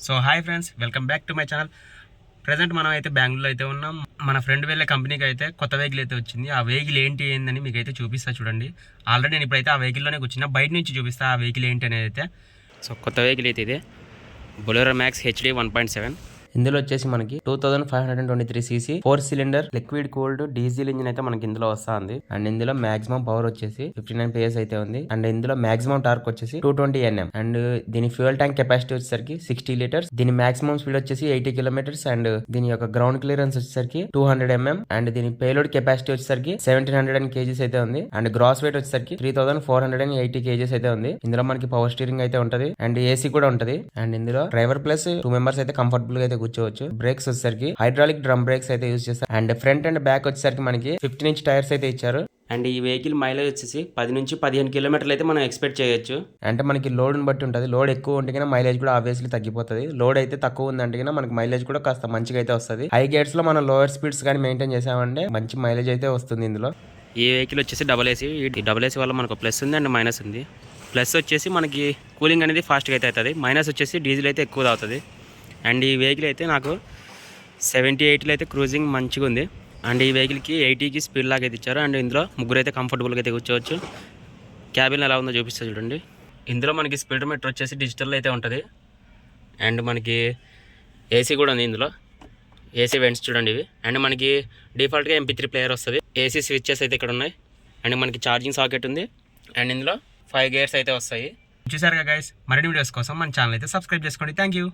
So hi friends, welcome back to my channel. Present మనం అయితే బెంగళూరులో అయితే ఉన్నాం. మన ఫ్రెండ్ వెళ్ళే కంపెనీకి అయితే కొత్త వెహికల్ అయితే వచ్చింది. ఆ వెహికల్ ఏందని మీకు అయితే చూపిస్తా చూడండి. ఆల్రెడీ నేను ఇప్పుడైతే ఆ వెహికల్లోనే కూర్చున్నా, బయట నుంచి చూపిస్తా ఆ వెహికల్ ఏంటి అనేది అయితే. సో కొత్త వెహికల్ అయితే ఇదే బొలెరో మ్యాక్స్ హెచ్డి 1.7. ఇందులో వచ్చేసి మనకి 2523 cc 4 cylinder liquid cooled diesel engine అయితే మనకి ఇందులో వస్తుంది. అండ్ ఇందులో మాక్సిమం పవర్ వచ్చేసి 59 PS అయితే ఉంది. అండ్ ఇందులో మాక్సిమం టార్క్ వచ్చేసి 220 Nm. అండ్ దీని ఫ్యూయల్ ట్యాంక్ కెపాసిటీ వచ్చేసరికి 60 లీటర్స్. దీని మాక్సిమం స్పీడ్ వచ్చేసి 80 కిలోమీటర్స్. అండ్ దీని యొక్క గ్రౌండ్ క్లియరెన్స్ వచ్చేసరికి 200 mm. అండ్ దీని పేలోడ్ కెపాసిటీ వచ్చేసరికి 1700 kgs అయితే ఉంది. అండ్ గ్రాస్ వెయిట్ వచ్చేసరికి 3480 kgs అయితే ఉంది. ఇందులో మనకి పవర్ స్టీరింగ్ అయితే ఉంటది అండ్ ఏసీ కూడా ఉంటది. అండ్ ఇందులో డ్రైవర్ ప్లస్ 2 మెంబర్స్ అయితే కంఫర్టబుల్ గా అయితే కూర్చోవచ్చు. బ్రేక్స్ వచ్చేసరికి హైడ్రాలిక్ డ్రమ్ బ్రేక్స్ అయితే యూజ్ చేస్తారు. అండ్ ఫ్రంట్ అండ్ బ్యాక్ వచ్చేసరికి మనకి 15 inch టైర్స్ అయితే ఇచ్చారు. అండ్ ఈ వెహికల్ మైలేజ్ వచ్చేసి 10 నుంచి 15 కిలోమీటర్లు అయితే మనం ఎక్స్పెక్ట్ చేయొచ్చు. అంటే మనకి లోడ్ బట్టి ఉంటుంది. లోడ్ ఎక్కువ ఉంటే కన్నా మైలేజ్ కూడా ఆబ్వియస్లీ తగ్గిపోతుంది. లోడ్ అయితే తక్కువ ఉందంటే కన్నా మనకి మైలేజ్ కూడా కాస్త మంచిగా అయితే వస్తుంది. హై గేట్స్ లో మనం లోవర్ స్పీడ్స్ కానీ మెయింటైన్ చేసామంటే మంచి మైలేజ్ అయితే వస్తుంది. ఇందులో ఈ వెహికల్ వచ్చేసి డబల్ ఏసీ. ఈ డబల్ ఏసీ వల్ల మనకు ప్లస్ ఉంది అండ్ మైనస్ ఉంది. ప్లస్ వచ్చేసి మనకి కూలింగ్ అనేది ఫాస్ట్గా అయితే అవుతుంది. మైనస్ వచ్చేసి డీజిల్ అయితే ఎక్కువ అవుతుంది. అండ్ ఈ వెహికల్ అయితే నాకు 78లో అయితే క్రూజింగ్ మంచిగా ఉంది. అండ్ ఈ వెహికల్కి 80కి స్పీడ్ లాగా అయితే ఇచ్చారు. అండ్ ఇందులో ముగ్గురు అయితే కంఫర్టబుల్గా అయితే కూర్చోవచ్చు. క్యాబిన్ ఎలా ఉందో చూపిస్తా చూడండి. ఇందులో మనకి స్పీడోమీటర్ వచ్చేసి డిజిటల్ అయితే ఉంటుంది. అండ్ మనకి ఏసీ కూడా ఉంది. ఇందులో ఏసీ వెంట్స్ చూడండి ఇవి. అండ్ మనకి డిఫాల్ట్గా MP3 ప్లేయర్ వస్తుంది. ఏసీ స్విచ్చెస్ అయితే ఇక్కడ ఉన్నాయి. అండ్ మనకి ఛార్జింగ్ సాకెట్ ఉంది. అండ్ ఇందులో 5 గేర్స్ అయితే వస్తాయి. చూసారుగా గైస్, మరిన్ని వీడియోస్ కోసం మన ఛానల్ అయితే సబ్స్క్రైబ్ చేసుకోండి. Thank you.